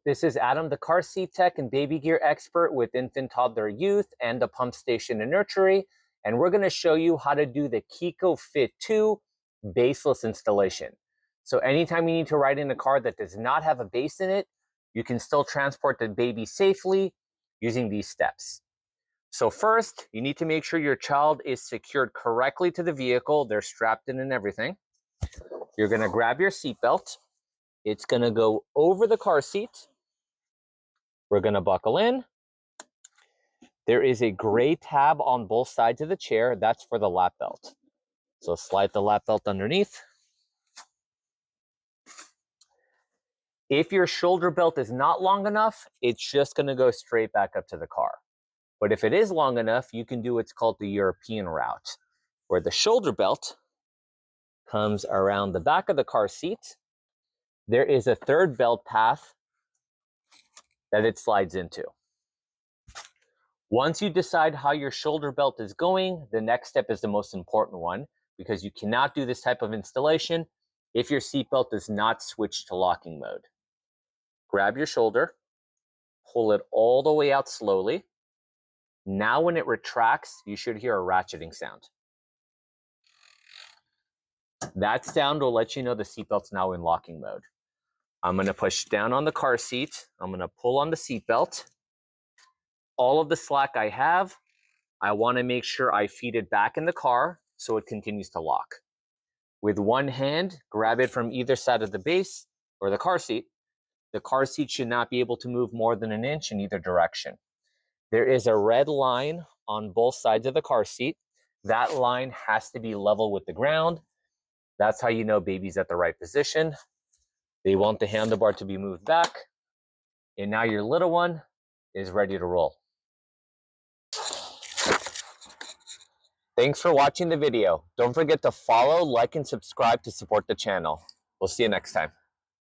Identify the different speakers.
Speaker 1: This is Adam, the car seat tech and baby gear expert with infant, toddler, youth, and the pump station and nursery. And we're going to show you how to do the Chicco Fit2 baseless installation. So anytime you need to ride in a car that does not have a base in it, you can still transport the baby safely using these steps. So first, you need to make sure your child is secured correctly to the vehicle. They're strapped in and everything. You're going to grab your seatbelt. It's going to go over the car seat. We're going to buckle in. There is a gray tab on both sides of the chair. That's for the lap belt. So slide the lap belt underneath. If your shoulder belt is not long enough, it's just going to go straight back up to the car. But if it is long enough, you can do what's called the European route, where the shoulder belt comes around the back of the car seat. There is a third belt path that it slides into. Once you decide how your shoulder belt is going, the next step is the most important one, because you cannot do this type of installation if your seatbelt does not switch to locking mode. Grab your shoulder, pull it all the way out slowly. Now when it retracts, you should hear a ratcheting sound. That sound will let you know the seatbelt's now in locking mode. I'm going to push down on the car seat. I'm going to pull on the seatbelt. All of the slack I have, I want to make sure I feed it back in the car so it continues to lock. With one hand, grab it from either side of the base or the car seat. The car seat should not be able to move more than an inch in either direction. There is a red line on both sides of the car seat. That line has to be level with the ground. That's how you know baby's at the right position. They want the handlebar to be moved back. And now your little one is ready to roll. Thanks for watching the video. Don't forget to follow, like, and subscribe to support the channel. We'll see you next time.